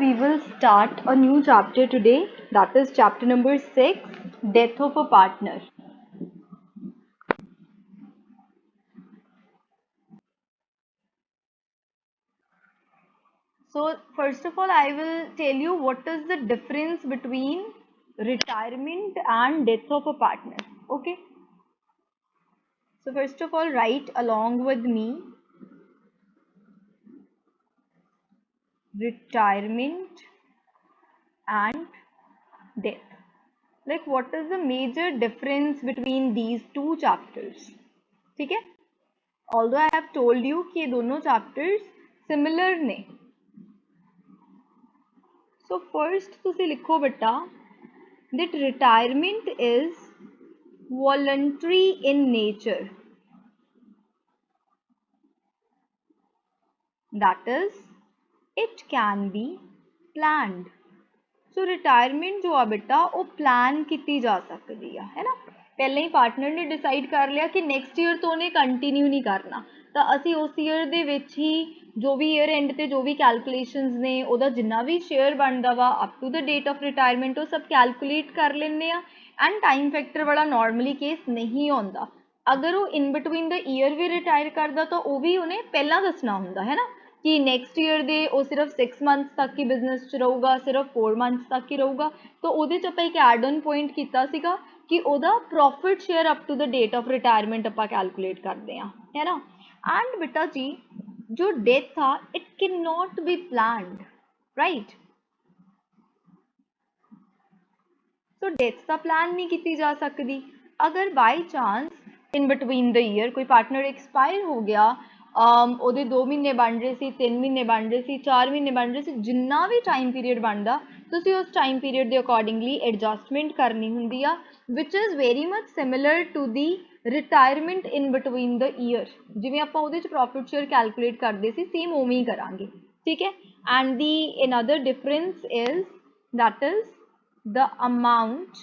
we will start a new chapter today. That is chapter number 6, Death of a Partner. So first of all, I will tell you what is the difference between retirement and death of a partner. Okay. So first of all, write along with me. Retirement and death. Like what is the major difference between these two chapters? ठीक है? Although I have told you कि ये दोनों chapters similar ने. So first तुसी लिखो बेटा that retirement is voluntary in nature. That is, it can be planned. So retirement जो आ बेटा वो प्लान की जा सकती है ना. पहले ही पार्टनर ने डिसाइड कर लिया कि नेक्स्ट ईयर तो उन्हें कंटिन्यू नहीं करना, तो ਅਸੀਂ उस ईयर ਦੇ ਵਿੱਚ ਹੀ जो भी ईयर एंड ਤੇ जो भी कैलकुलेशंस ने ਉਹਦਾ ਜਿੰਨਾ ਵੀ ਸ਼ੇਅਰ ਬਣਦਾ ਵਾ up to the date of retirement ਉਹ ਸਭ ਕੈਲਕੂਲੇਟ ਕਰ ਲੈਂਦੇ ਆ ਐਂਡ ਟਾਈਮ ਫੈਕਟਰ ਵਾਲਾ ਨਾਰਮਲੀ ਕੇਸ ਨਹੀਂ ਆਉਂਦਾ. ਅਗਰ ਉਹ ਇਨ ਬਿਟਵੀਨ ਦ ਈਅਰ ਵੀ ਰਿਟਾਇਰ ਕਰਦਾ ਤਾਂ ਉਹ ਵੀ ਉਹਨੇ ਪਹਿਲਾਂ ਦੱਸਣਾ ਹੁੰਦਾ ਹੈ ਨਾ कि नैक्सट ईयर दे वो सिर्फ 6 मंथ्स तक ही बिजनेस च रहूगा, सिर्फ 4 मंथ्स तक ही रहूगा. तो ਉਹਦੇ ਚ ਆਪਾਂ ਇੱਕ ਐਡ ऑन पॉइंट ਕੀਤਾ ਸੀਗਾ कि ਉਹਦਾ profit share up to the date of retirement ਆਪਾਂ कैलकुलेट करते हैं है ना. एंड बेटा जी जो डेथ था it can not be planned, right. So death का प्लान नहीं की जा सकती. अगर by chance in between the year कोई पार्टनर एक्सपायर हो गया, ਉਹਦੇ 2 ਮਹੀਨੇ ਬਣ ਰਹੇ ਸੀ, 3 ਮਹੀਨੇ ਬਣ ਰਹੇ ਸੀ, 4 ਮਹੀਨੇ ਬਣ ਰਹੇ ਸੀ, ਜਿੰਨਾ ਵੀ ਟਾਈਮ ਪੀਰੀਅਡ ਬਣਦਾ ਤੁਸੀਂ ਉਸ ਟਾਈਮ ਪੀਰੀਅਡ ਦੇ ਅਕੋਰਡਿੰਗਲੀ ਐਡਜਸਟਮੈਂਟ ਕਰਨੀ ਹੁੰਦੀ ਆ ਵਿਚ is very much similar to the retirement in between the year. ਜਿਵੇਂ ਆਪਾਂ ਉਹਦੇ ਚ ਪ੍ਰੋਫਿਟ ਸ਼ੇਅਰ ਕੈਲਕੂਲੇਟ ਕਰਦੇ ਸੀ ਸੇਮ ਉਵੇਂ ਹੀ ਕਰਾਂਗੇ, ਠੀਕ ਹੈ. And the another difference is that is the amount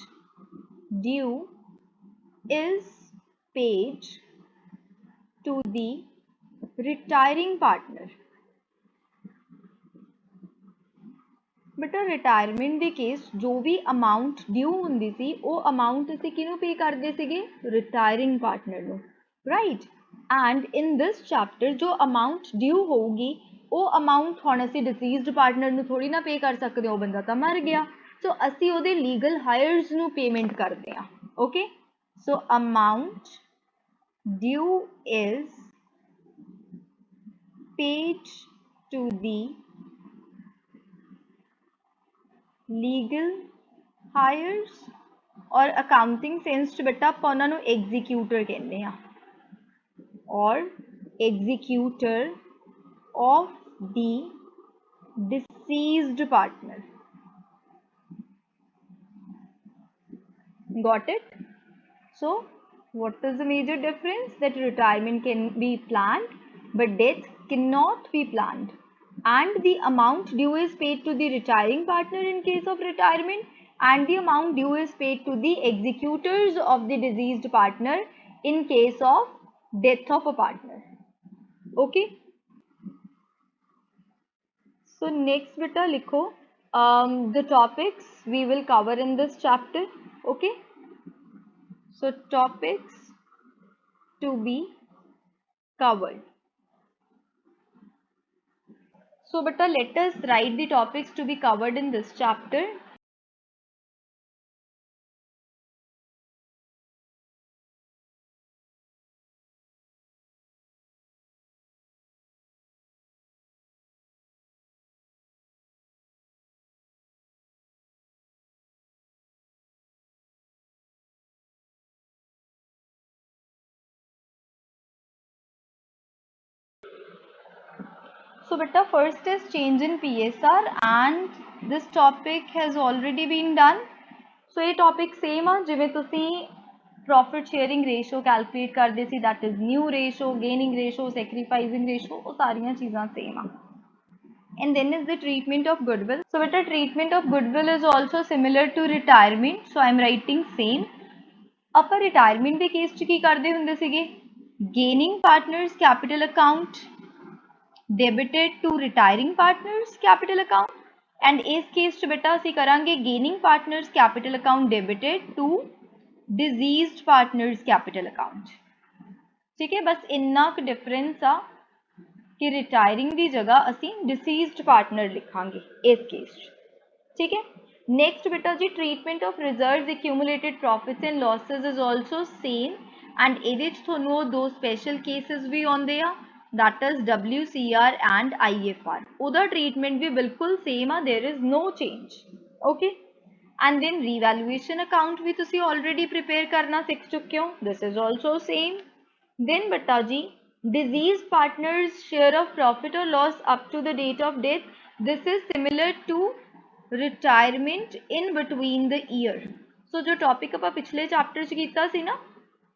due is paid to the retiring partner. बेटा रिटायरमेंट ਦੇ केस जो भी अमाउंट ड्यू ਹੁੰਦੀ ਸੀ ਉਹ अमाउंट ਅਸੀਂ ਕਿਹਨੂੰ ਪੇ ਕਰਦੇ ਸੀਗੇ? ਰਿਟਾਇਰਿੰਗ ਪਾਰਟਨਰ ਨੂੰ, right. And in this chapter ਜੋ ਅਮਾउंट ड्यू ਹੋਊਗੀ ਉਹ अमाउंट ਹੁਣ ਅਸੀਂ ਡਿਸੀਜ਼ਡ ਪਾਰਟਨਰ ਨੂੰ ਥੋੜੀ ਨਾ ਪੇ ਕਰ ਸਕਦੇ, ਉਹ ਬੰਦਾ ਤਾਂ ਮਰ ਗਿਆ. ਸੋ ਅਸੀਂ ਉਹਦੇ ਲੀਗਲ ਹਾਇਰਸ ਨੂੰ ਪੇਮੈਂਟ ਕਰਦੇ ਆ. Okay, so amount due is paid to the legal hires और अकाउंटिंग सेंस च बेटा ਆਪਾਂ ਉਹਨਾਂ ਨੂੰ एग्जीक्यूटर ਕਹਿੰਦੇ ਆ और executor of the deceased partner. Got it? So what is the major difference? That retirement can be planned but death cannot be planned, and the amount due is paid to the retiring partner in case of retirement, and the amount due is paid to the executors of the deceased partner in case of death of a partner. Okay, so next beta likho the topics we will cover in this chapter. Okay, so topics to be covered. So beta let us write the topics to be covered in this chapter. So beta first is change in PSR and this topic has already been done. So ये topic same आ जिਵੇਂ ਤੁਸੀਂ profit sharing ratio calculate ਕਰਦੇ ਸੀ, that is new ratio, gaining ratio, sacrificing ratio, ਉਹ ਸਾਰੀਆਂ ਚੀਜ਼ਾਂ same ਆ. And then is the treatment of goodwill. So beta treatment of goodwill is also similar to retirement, so I am writing same. ਆਪਾਂ retirement ਦੇ case ਚ ਕੀ ਕਰਦੇ ਹੁੰਦੇ ਸੀਗੇ? Gaining partners capital account debited to retiring partners capital account, and इस case च बेटा असी करांगे gaining partners capital account debited to deceased partners capital account. ठीक है, बस इन्ना क डिफरेंस आ कि रिटायरिंग की जगह असी डिसीज्ड पार्टनर लिखांगे इस केस। ठीक है, नेक्स्ट बेटा जी treatment of reserves accumulated profits and losses is also same and इहदे च तुहानू दो स्पेशल केसेस भी आउंदे आ, that is WCR and IFR। उहदा ट्रीटमेंट भी बिल्कुल सेम आ, there is no change. Okay, and then revaluation account भी तुसी ऑलरेडी प्रिपेयर करना सीख चुके हो, this is also same. Then बेटा जी diseased partners share of profit or loss up to the date of death, this is similar to retirement in between the year। so जो topic ਆਪਾਂ पिछले chapter च ਕੀਤਾ ਸੀ ना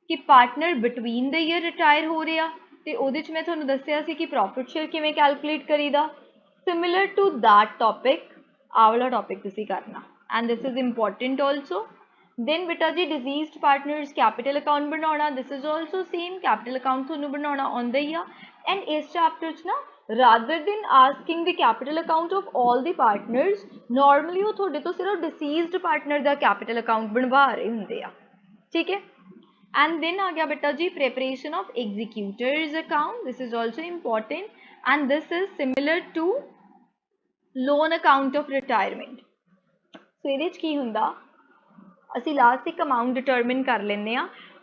कि partner between the year retire हो रहा ਤੇ ਉਹਦੇ ਚ ਮੈਂ ਤੁਹਾਨੂੰ ਦੱਸਿਆ ਸੀ कि प्रॉफिट शेयर किवें कैलकुलेट करीदा, सिमिलर टू दैट टॉपिक आ वाला टॉपिक तुसी करना and this is important also. Then बेटा जी डिजीज्ड पार्टनर्स कैपिटल अकाउंट बनाना, this is also same, capital account तुहानू बनाना आउंदा ही आ। एंड इस चैप्टर च ना rather than asking the capital account of all the partners, normally वो थोड़े तो सिर्फ deceased partner दा capital account बनवा रहे हुंदे आ। ठीक है, and then आ गया बेटा जी preparation of executors account, this is also important and this is similar to loan account of retirement। so ਇਹਦੇ ਚ ਕੀ ਹੁੰਦਾ, ਅਸੀਂ लास्ट एक अमाउंट डिटरमिन कर लेने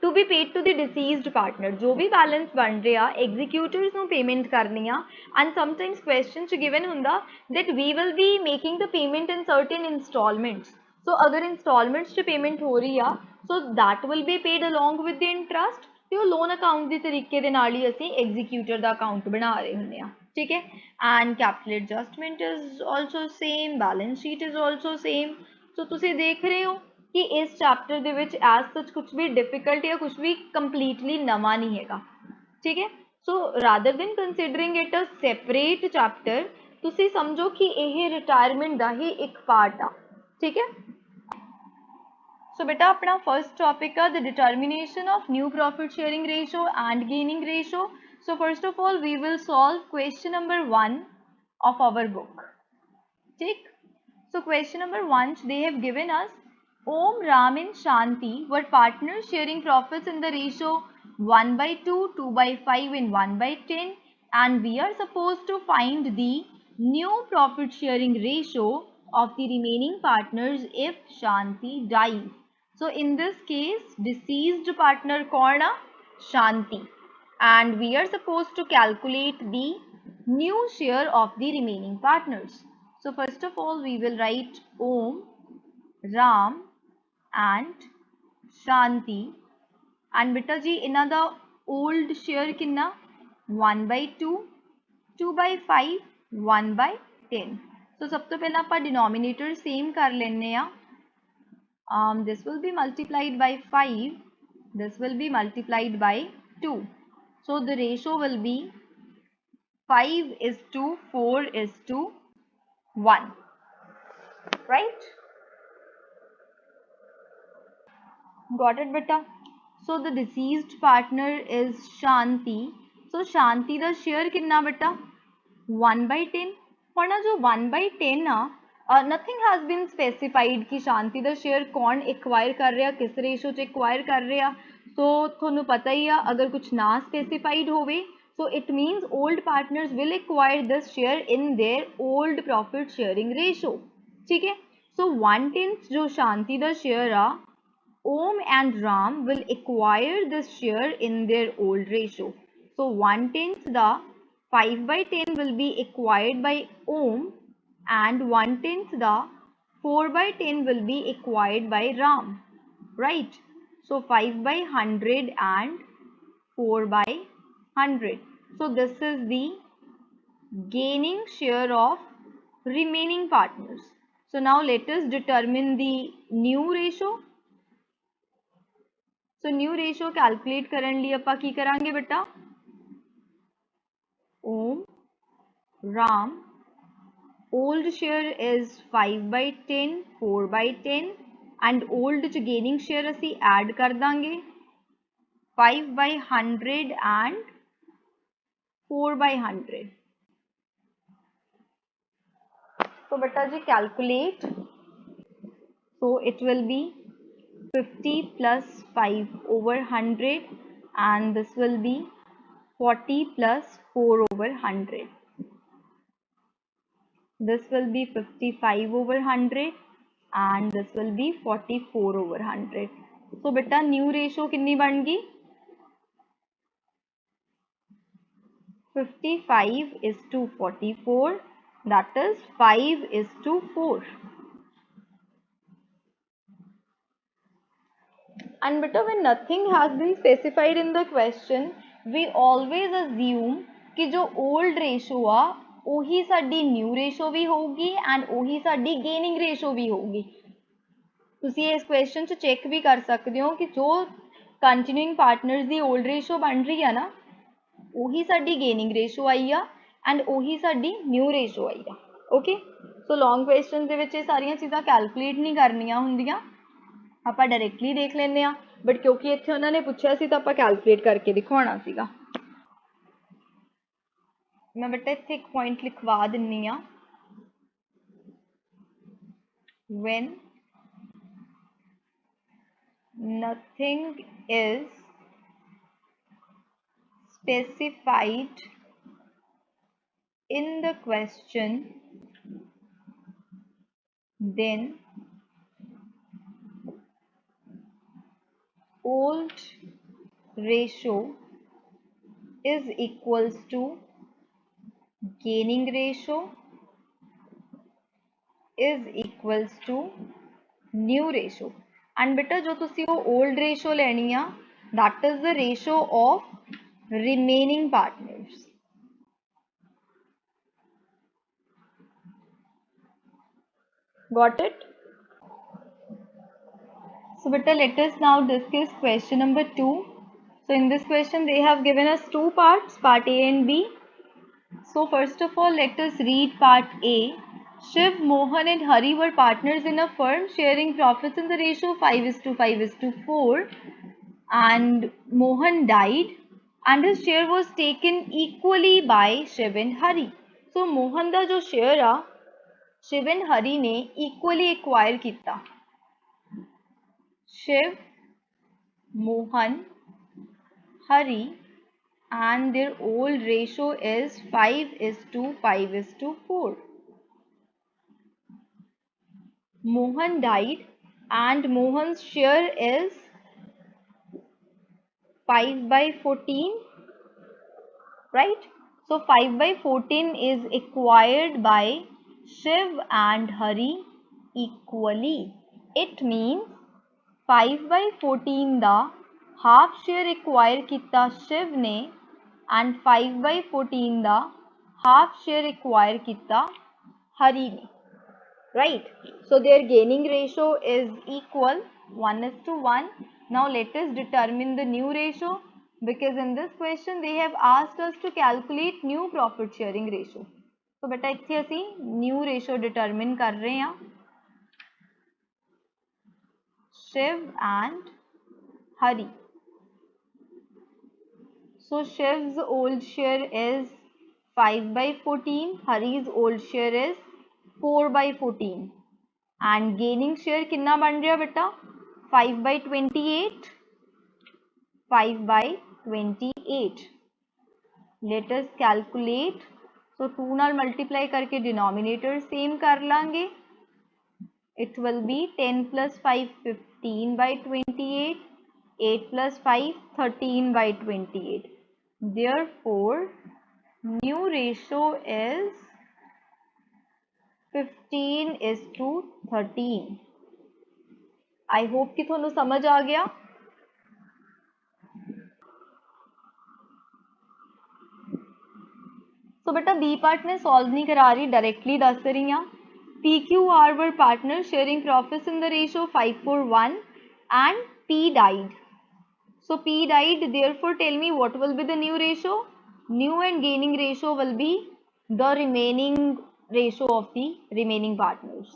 to be paid to the deceased partner, जो भी बैलेंस बन रहा एग्जीक्यूटर्स नू पेमेंट करनी आ। एंड समटाइम्स क्वेश्चन च गिवन हुंदा that we will be making the payment in certain instalments, so अगर इंस्टॉलमेंट्स च पेमेंट हो रही आ so that will be paid along with the interest, तो वो लोन अकाउंट के तरीके दे नाल ही असीं एग्जीक्यूटर का अकाउंट बना रहे हुंदे आ। ठीक है, and capital adjustment is also same, balance sheet is also same. So तुसीं देख रहे हो कि इस चैप्टर दे विच एज सच कुछ भी डिफिकल्ट या कुछ भी कंप्लीटली नवा नहीं हैगा। ठीक है, so rather than considering it a separate chapter तुसी समझो कि यह रिटायरमेंट का ही एक पार्ट आ। ठीक है, सो बेटा अपना फर्स्ट टॉपिक है the determination of new profit sharing ratio and gaining ratio. So first of all we will solve question number 1 of our book. ठीक, so question number 1 they have given us Om, Ram and Shanti were partners sharing profits in the ratio 1/2, 2/5 and 1/10 and we are supposed to find the new profit sharing ratio of the remaining partners if Shanti dies। so in this case deceased partner kaun a? Shanti, and we are supposed to calculate the new share of the remaining partners। so first of all we will write Om, Ram and Shanti and beta ji इन्हां दा old share किन्ना 1/2, 2/5, 1/10। so सब तो पहला आप denominator same कर लेने आ, this will be multiplied by 5, this will be multiplied by 2, so the ratio will be 5:4:1, right? got it beta? so the deceased partner is Shanti, so Shanti da share किन्ना beta 1/10। और जो 1/10 nothing has been specified कि शांति दा share कौन acquire कर रहा, किस ratio च एक्वायर कर रहा। सो थोनू पता ही आ अगर कुछ ना स्पेसिफाइड होवे so it means old partners will acquire this share in their old profit sharing ratio। ठीक है, so 1/10 जो शांति दा शेयर आ Om and Ram will acquire this share in their old ratio, so 1/10 the 5/10 will be acquired by Om and 1/10 the 4/10 will be acquired by Ram, right? so 5/100 and 4/100, so this is the gaining share of remaining partners। so now let us determine the new ratio। so new ratio calculate करने लिए ਆਪਾਂ ਕੀ ਕਰਾਂਗੇ बेटा, Om, Ram, old share is 5/10, 4/10 and old च gaining share ਅਸੀਂ add कर Dange 5/100 and 4/100। So beta ji calculate. So it will be 50 plus 5 over 100 and this will be 40 plus 4 over 100. This will be 55 over 100 and this will be 44 over 100. So beta new ratio कितनी बन गई? 55 is to 44, that is 5 is to 4. And beta when nothing has been specified in the question, we always assume कि जो old ratio आ ਉਹੀ ਸਾਡੀ new ratio भी होगी and ਉਹੀ ਸਾਡੀ gaining ratio भी होगी. ਤੁਸੀਂ ਇਸ question 'ਚ check भी कर सकते हो कि जो continuing partners ਦੀ old ratio बन रही है ना ਉਹੀ ਸਾਡੀ gaining ratio आई ਆ and ਉਹੀ ਸਾਡੀ new ratio आई ਆ. Okay, so long questions ਦੇ ਵਿੱਚ ਇਹ ਸਾਰੀਆਂ ਚੀਜ਼ਾਂ calculate नहीं ਕਰਨੀਆਂ ਹੁੰਦੀਆਂ, ਆਪਾਂ डायरेक्टली देख ਲੈਂਦੇ ਆ, बट क्योंकि ਇੱਥੇ ਉਹਨਾਂ ਨੇ ਪੁੱਛਿਆ ਸੀ ਤਾਂ ਆਪਾਂ calculate ਕਰਕੇ ਦਿਖਾਉਣਾ ਸੀਗਾ. मैं बेटा इत्थे एक पॉइंट लिखवा दिन्नी आ. When nothing is specified in the question, then old ratio is equals to gaining ratio is equals to new ratio. And beta जो तुसी वो old ratio लेनी आ, that is the ratio of remaining partners. Got it? So beta let us now discuss question number 2. So in this question they have given us two parts, part A and B. So first of all let us read part A. Shiv, Mohan and Hari were partners in a firm sharing profits in the ratio 5:5:4 and Mohan died and his share was taken equally by Shiv and Hari. So Mohan da jo share a Shiv and Hari ने equally acquire किया. Shiv, Mohan, Hari and their old ratio is 5:5:4. Mohan died and Mohan's share is 5/14, right? So 5/14 is acquired by Shiv and Hari equally. It means 5/14 the half share acquire ਕੀਤਾ Shiv ने and 5/14 the half share acquire ਕੀਤਾ Hari ने. Right, so their gaining ratio is equal 1:1. Now let us determine the new ratio, because in this question they have asked us to calculate new profit sharing ratio. So beta इत्थे असी new ratio determine कर रहे हैं. Shiv and Hari. So Shiv's old share is 5/14, Hari's old share is 4/14 and gaining share कितना बन रहा बेटा 5/28. 5/28. Let us calculate. So 2 नाल multiply करके denominator same कर लांगे. It will be 10 plus 5 15/28. 8 plus 5 13/28. Therefore new ratio is 15:13. I hope कि थोनू समझ आ गया. So बेटा B part में solve नहीं करा रही, directly दस रही हूँ. PQR were partners sharing profits in the ratio 5:1 and P died. So P died, therefore tell me what will be the new ratio? New and gaining ratio will be the remaining ratio of the remaining partners.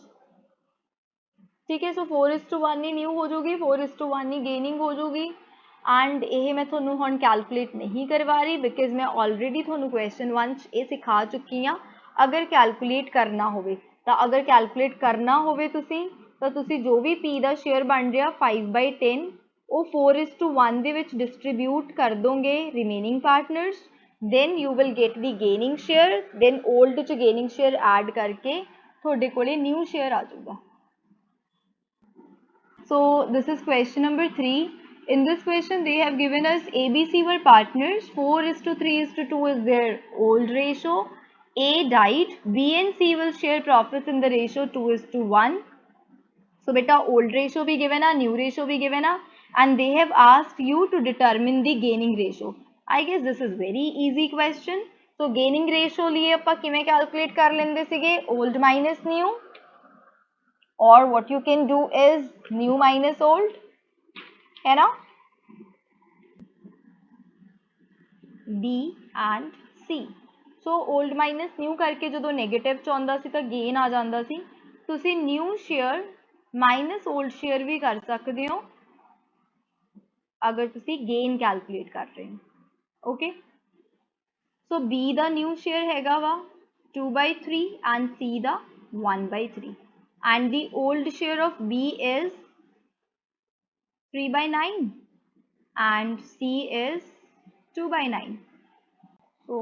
ठीक है, so 4:1 ही new हो जाएगी, 4:1 ही gaining हो जाएगी. And ये मैं थोनू हुण calculate नहीं करवा रही, बिकॉज मैं ऑलरेडी थोनू क्वेश्चन 1 ये सिखा चुकी हाँ. अगर कैलकुलेट करना होवे ਤਾਂ ਅਗਰ ਕੈਲਕੂਲੇਟ ਕਰਨਾ ਹੋਵੇ ਤੁਸੀਂ ਤਾਂ ਤੁਸੀਂ ਜੋ ਵੀ P ਦਾ ਸ਼ੇਅਰ ਬਣ ਰਿਹਾ 5/10 ਉਹ 4:1 ਦੇ ਵਿੱਚ ਡਿਸਟਰੀਬਿਊਟ ਕਰ ਦੋਗੇ remaining partners, then you will get the gaining share, then old ਚ gaining share add ਕਰਕੇ ਤੁਹਾਡੇ ਕੋਲੇ new share ਆ ਜਾਊਗਾ। So this is question number 3. In this question they have given us ABC were partners, 4:3:2 is their old ratio, A died, B and C will share profits in the ratio 2:1. So beta old ratio भी given है, new ratio भी given है, and they have asked you to determine the gaining ratio. I guess this is very easy question. So gaining ratio लिए ਆਪਾਂ किमें calculate कर लेंदे सीगे, old minus new, or what you can do is new minus old, है ना, B and C. So old minus new करके जो negative च आंदा सी तो gain आ जांदा सी, तुसी new share minus old share भी कर सकते हो अगर तुसी gain calculate कर रहे हो, okay. So B the new share हैगा वा 2/3 and C the 1/3, and the old share of B is 3/9 and C is 2/9. So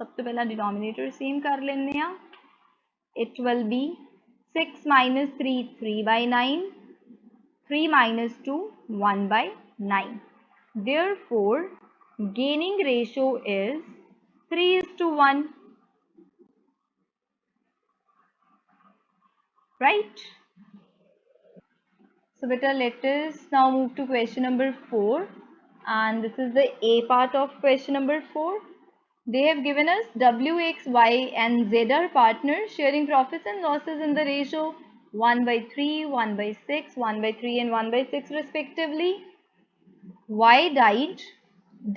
सबसे पहला डिनोमिनेटर सेम कर लेने हैं, it will be 6 minus 3 3/9, 3 minus 2 1/9. Therefore gaining ratio is 3:1, right? So beta let us now move to question number 4, and this is the A part of question number 4. They have given us W, X, Y and Z are partners sharing profits and losses in the ratio 1/3, 1/6, 1/3 and 1/6 respectively. Y died,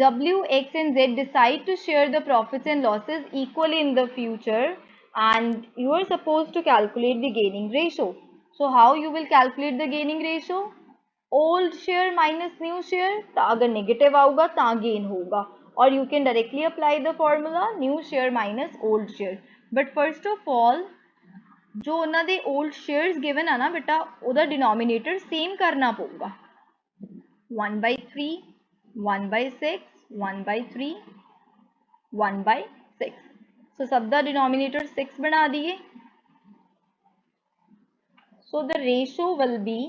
W, X and Z decide to share the profits and losses equally in the future, and you are supposed to calculate the gaining ratio. So how you will calculate the gaining ratio? Old share minus new share, तो अगर negative आऊगा तो gain होगा, or you can directly apply the formula new share minus old share. But first of all जो उन्होंने दे old shares given है ना बेटा उदा denominator same करना पड़ेगा, 1/3, 1/6, 1/3, 1/6. So सब दा denominator 6 बना दिए. So the ratio will be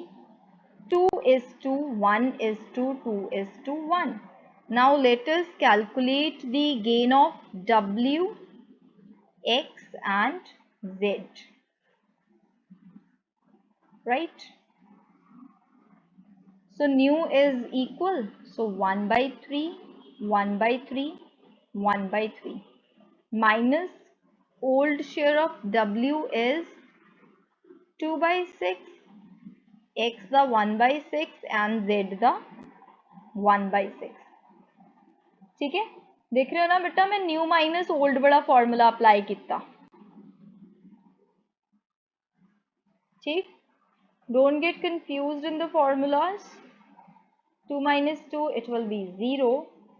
2:1:2:1. Now let us calculate the gain of W, X and Z, right? So new is equal, so 1/3, 1/3, 1/3 minus old share of W is 2/6, X the 1/6 and Z the 1/6. ठीक है, देख रहे हो ना बेटा मैं new minus old बड़ा formula apply किया, ठीक, don't get confused in the formulas. 2 minus 2 it will be 0,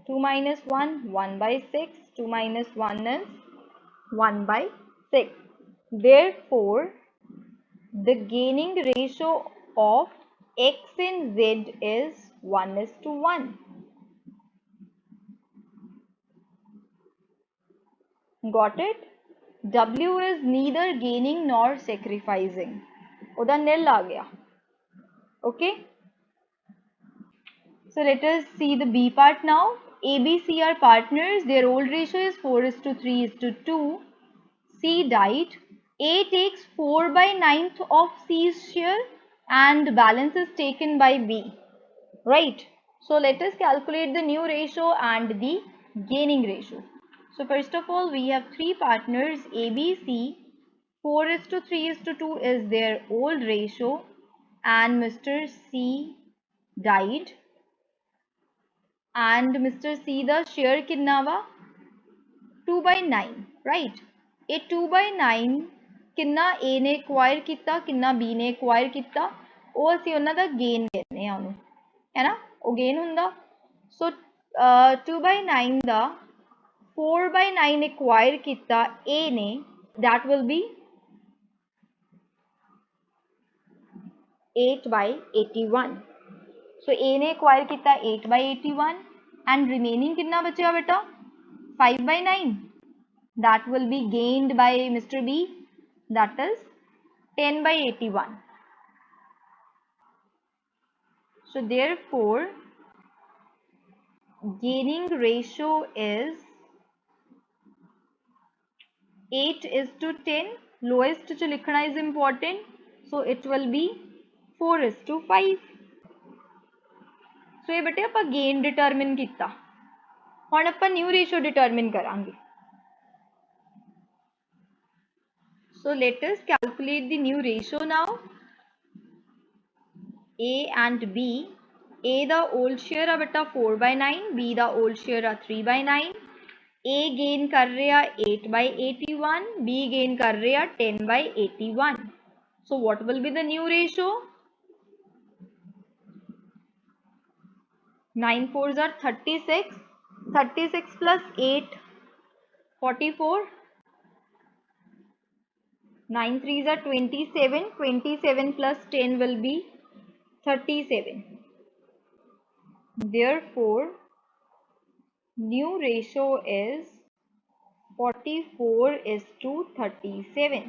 2 minus 1 1/6, 2 minus 1 is 1/6. Therefore the gaining ratio of X and Z is 1:1. Got it? W is neither gaining nor sacrificing, उदा nil आ गया, okay. So let us see the B part now. A, B, C are partners, their old ratio is 4:3:2. C died, A takes 4/9 of C's share and balance is taken by B, right? So let us calculate the new ratio and the gaining ratio. So first of all we have three partners A, B, C. 4:3:2 is their old ratio and Mr. C died, and Mr. C the share कितना वा 2/9, right? ये 2/9 कितना A ने acquire किता, कितना B ने acquire किता, वो असी उन्हां दा gain कहने हैं उन्हें, है ना, वो gain हुंदा. So 2/9 दा 4/9 acquire किता A ने, that will be 8/81। सो ए ने एक्वायर किया 8/81 एंड रिमेनिंग कितना बचा बेटा 5/9 that will be gained by Mr B that is 10/81। So therefore gaining ratio is 8:10। lowest जो लिखना is important, so it will be 4:5। so ये बेटे ਆਪਾਂ gain determine ਕੀਤਾ। ਹੁਣ ਆਪਾਂ new ratio determine ਕਰਾਂਗੇ। so let us calculate the new ratio now। A and B, A the whole share ਆ बेटा 4/9, B the whole share uh 3/9। A gain कर रहा 8/81, B gain कर रहा 10/81। So what will be the new ratio? 9 4s are 36, 36 plus 8 44, 9 3s are 27, 27 plus 10 will be 37। Therefore new ratio is 44:37।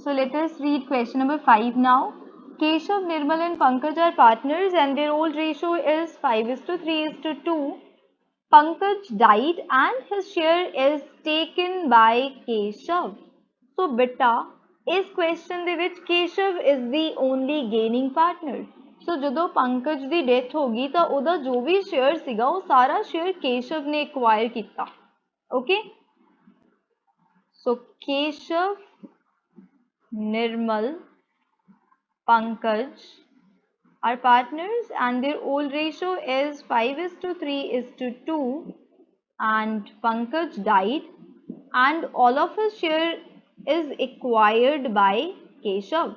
So let us read question number 5 now। Keshav, Nirmal and Pankaj are partners and their old ratio is 5:3:2। Pankaj died and his share is taken by Keshav। So beta इस question ਦੇ ਵਿੱਚ Keshav is the only gaining partner। सो जो पंकज की death होगी तो ਉਹਦਾ जो भी शेयर ਸੀਗਾ ਉਹ सारा शेयर केशव ने एक्वायर किया। Okay so Keshav Nirmal Pankaj are partners and their old ratio is 5:3:2 and Pankaj died and all of his share is acquired by Keshav।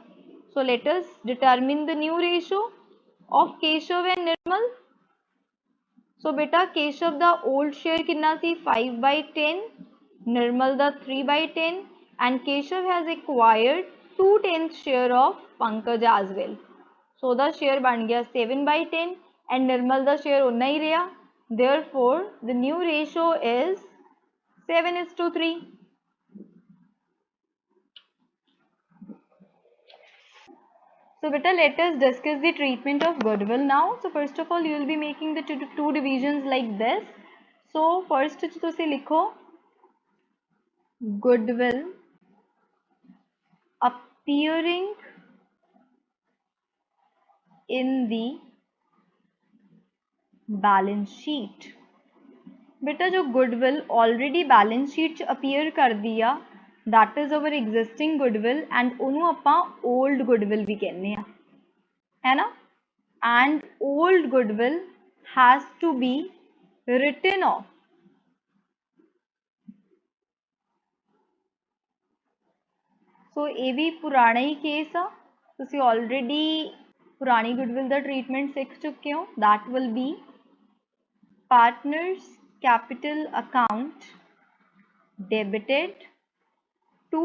So let us determine the new ratio of Keshav and Nirmal। So beta Keshav the old share कितना सी 5/10, Nirmal the 3/10 and Keshav has acquired 2/10 share of Pankaj as well। So the share बन गया 7/10 and Nirmal the share उतना ही रहा। Therefore the new ratio is 7:3। So beta let us discuss the treatment of goodwill now। So first of all you will be making the two divisions like this। So first तुसी लिखो goodwill appearing in the balance sheet। बेटा जो goodwill already balance sheet च appear कर दिया that is our existing goodwill and ਉਹਨੂੰ ਆਪਾਂ old goodwill भी कहने हैं है ना and old goodwill has to be written off। सो ये भी पुराना ही केस आ तुसी ऑलरेडी पुरानी गुडविल का ट्रीटमेंट सीख चुके हो that will be partners capital account debited to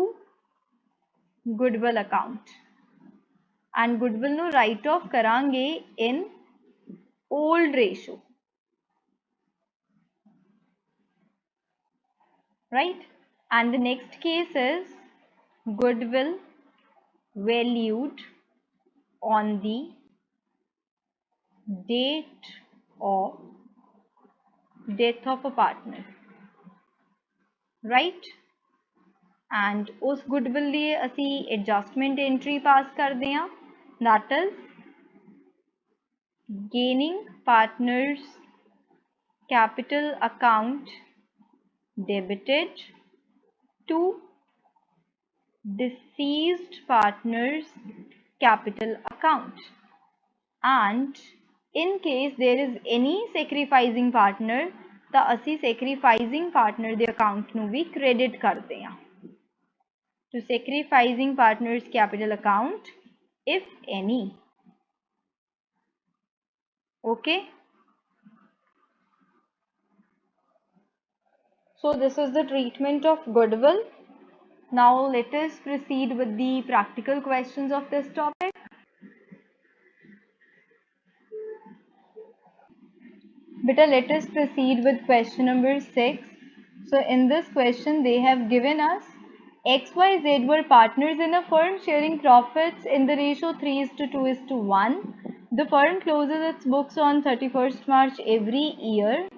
goodwill account and goodwill नो राइट ऑफ करांगे in old ratio right and the next case is goodwill valued on the date of death of a partner right and उस goodwill लिए असी adjustment entry pass करते हैं that is gaining partners capital account debited to deceased partners capital account and in case there is any sacrificing partner तो असी sacrificing partner दे account नू भी credit करते हैं to sacrificing partners capital account if any। okay so this is the treatment of goodwill Now let us proceed with the practical questions of this topic. Beta, let us proceed with question number 6. So in this question they have given us XYZ were partners in a firm sharing profits in the ratio 3:2:1. The firm closes its books on 31st March every year.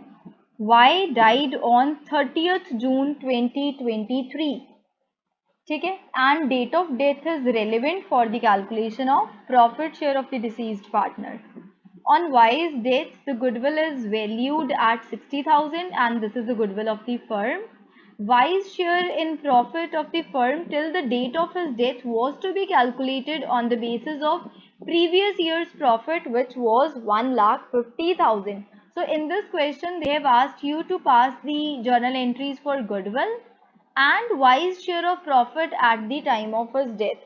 Y died on 30th June 2023. ठीक है, and date of death is relevant for the calculation of profit share of the deceased partner. On Y's death, the goodwill is valued at 60,000 and this is the goodwill of the firm. Y's share in profit of the firm till the date of his death was to be calculated on the basis of previous year's profit, which was 1,50,000. So in this question, they have asked you to pass the journal entries for goodwill and Y's share of profit at the time of his death.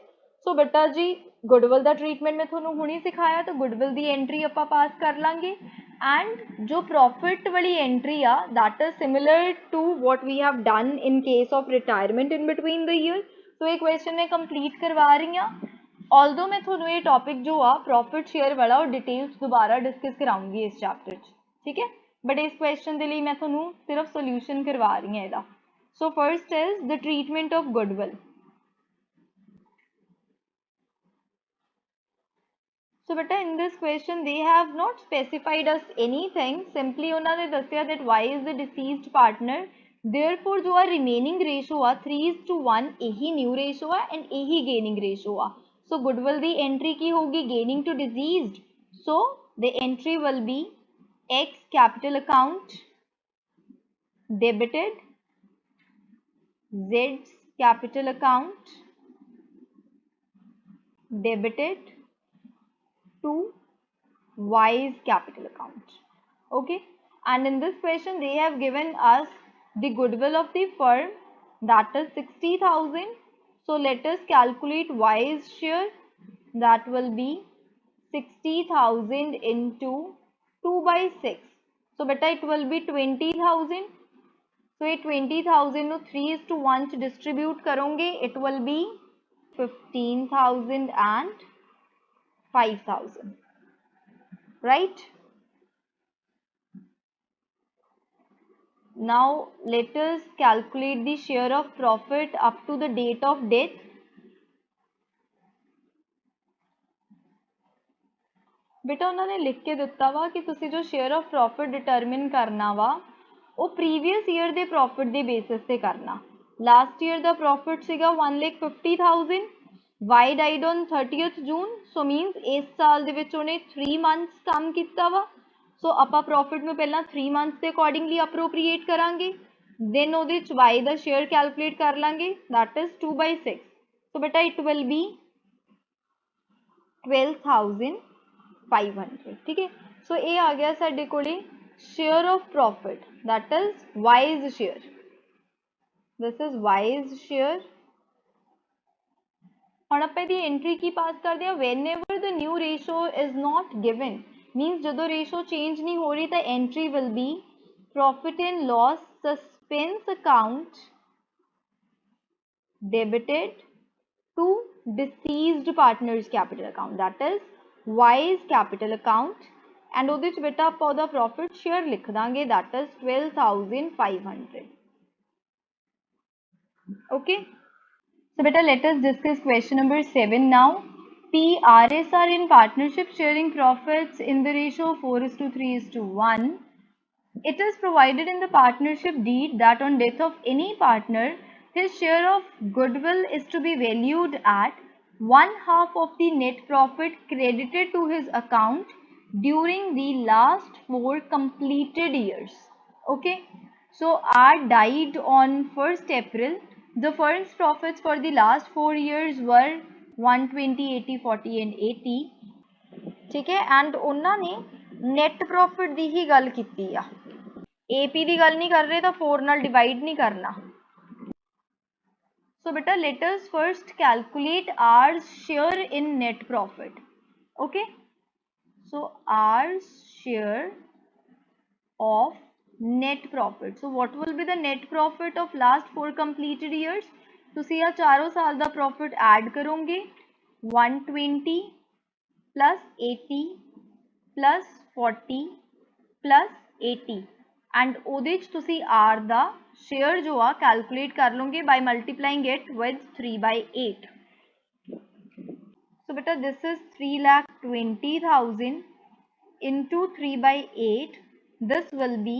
So beta ji goodwill दा treatment मैं थोनों हुणी सिखाया तो goodwill दी entry ਆਪਾਂ पास कर लांगे and जो प्रॉफिट वाली एंट्री आ that is similar to what we have done in case of retirement in between the year. तो ये क्वेश्चन मैं कंप्लीट करवा रही हूँ. ऑल्दो मैं थोनों ये टॉपिक जो आ प्रॉफिट शेयर वाला और डिटेल्स दोबारा डिस्कस कराऊंगी इस चैप्टर च, ठीक है, बट इस क्वेश्चन के लिए मैं थोनों सिर्फ सोल्यूशन करवा रही हूँ ਇਹਦਾ. So first is the treatment of goodwill. So beta in this question they have not specified us anything. Simply उन्होंने दसिया that Y is the deceased partner. Therefore जो आ remaining ratio आ 3:1 यही new ratio आ and यही gaining ratio आ. So goodwill दी entry की होगी gaining to deceased. So the entry will be X capital account debited Z's capital account debited to Y's capital account. Okay, and in this question they have given us the goodwill of the firm, that is 60,000. So let us calculate Y's share. That will be 60,000 into 2/6. So beta it will be 20,000. So ये 20,000 ਨੂੰ 3:1 च distribute करोगे, it will be 15,000 and 5,000, right? Now let us calculate the share of profit up to the date of death. बेटा उन्होंने लिख के दिता वा कि तुसी जो शेयर ऑफ प्रॉफिट डिटरमिन करना वा वो प्रीवियस ईयर दे प्रॉफिट दे बेसिस से करना. लास्ट ईयर दा प्रॉफिट सीगा 1,50,000. Y died on 30th June. So means इस साल दे विच उन्हें 3 मंथ्स काम किया वा. सो आपा प्रॉफिट में पहला 3 मंथ्स के अकॉर्डिंगली अप्रोप्रीएट करांगे. देन ਉਹਦੇ ਚ y ਦਾ शेयर कैलकुलेट कर लांगे, दैट इज 2/6. सो बेटा इट विल बी 12,500. ठीक है, सो ये आ गया साडे कोले share of profit, that is wise share. This is wise share. ਹੁਣ ਆਪਾਂ ਇਹਦੀ एंट्री की पास करते हैं whenever the new ratio is not given, means ਜਦੋਂ ratio change नहीं हो रही तो entry will be profit and loss suspense account debited to deceased partners capital account, that is Y's capital account, and ਉਹਦੇ ਚ ਬੇਟਾ ਆਪਾਂ ਉਹਦਾ profit share ਲਿਖ ਦਾਂਗੇ, that is 12,500. okay, so beta let us discuss question number 7 now. PRS are in partnership sharing profits in the ratio 4:3:1. It is provided in the partnership deed that on death of any partner, his share of goodwill is to be valued at 1/2 of the net profit credited to his account during the last 4 completed years. Okay, so R died on 1st April. The firm's profits for the last 4 years were 120, 80, 40 and 80. ठीक है, and उन्होंने net profit की ही गल की आ. AP की गल नहीं कर रहे तो 4 नाल डिवाइड नहीं करना. So beta let us first calculate R's share in net profit. Okay, so R's share of net profit. So what will be the net profit of last 4 completed years? ਤੁਸੀਂ ਆ ਚਾरों साल ਦਾ प्रॉफिट ऐड करोगे 120 plus 80 plus 40 plus 80 and ਉਹਦੇ ਚ ਤੁਸੀਂ R ਦਾ share जो आ calculate कर लोगे by multiplying it with 3/8. So beta this is 3,20,000 into 3/8. This will be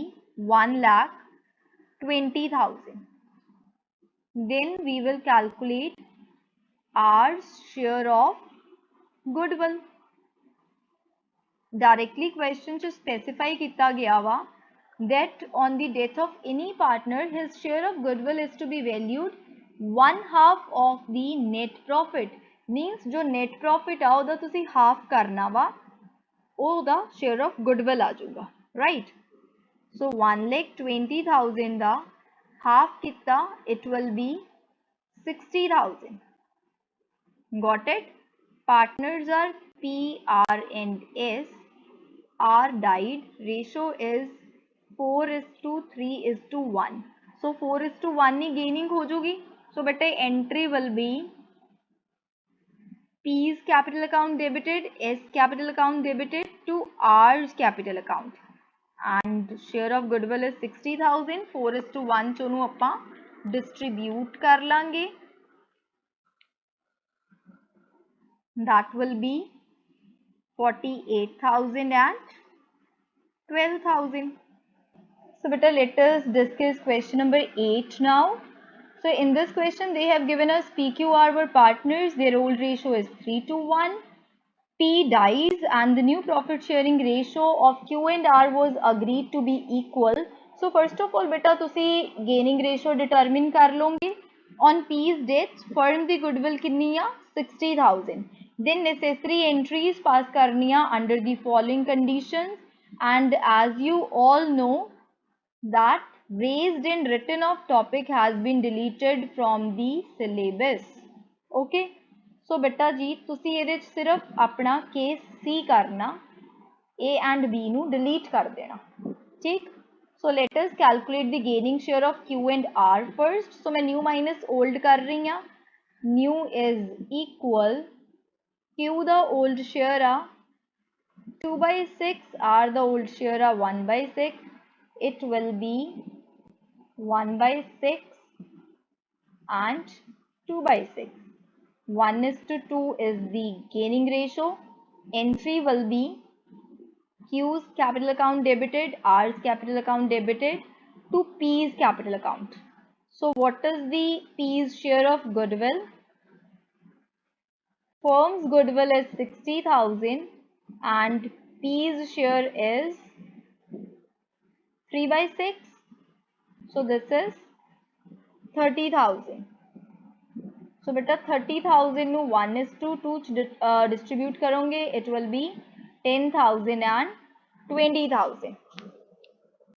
1,20,000. Then we will calculate our share of goodwill. Directly question च specify किया गया वा that on the death of any partner his share of goodwill is to be valued 1/2 of the net profit. Means जो net profit आ उदा तुसी half करना वा ਉਹਦਾ share of goodwill uh जाऊगा, right? So 1,20,000 the half कितना it will be 60,000. Got it? Partners are P, R and S. R died. Ratio is 4:3:1. So 4:1 he gaining हो जाएगी. So बेटे entry will be P's capital account debited, S capital account debited to R's capital account. And share of goodwill is 60,000. 4:1 चोनू अपा distribute कर लांगे. That will be 48,000 and 12,000. So beta let us discuss question number 8 now. So in this question they have given us PQR were partners, their old ratio is 3:1. P dies and the new profit sharing ratio of Q and R was agreed to be equal. So first of all beta तुसी gaining ratio determine कर लोगे. On P's death firm the goodwill कितनी आ 60,000. Then necessary entries pass करनिया under the following conditions, and as you all know that raised and written of topic has been deleted from the syllabus. Okay, so beta जी तुसी ਇਹਦੇ ਚ सिर्फ अपना case C करना, A and B ਨੂੰ delete कर देना, ठीक? So let us calculate the gaining share of Q and R first. So मैं new minus old कर रही हूँ. New is equal Q the old share uh 2/6, R the old share uh 1/6. It will be 1/6 and 2/6. 1:2 is the gaining ratio. Entry will be Q's capital account debited, R's capital account debited to P's capital account. So what is the P's share of goodwill? Firm's goodwill is 60,000 and P's share is 3/6. So this is 30,000. So beta 30,000 nu 1:2 distribute करोगे, it will be 10,000 and 20,000.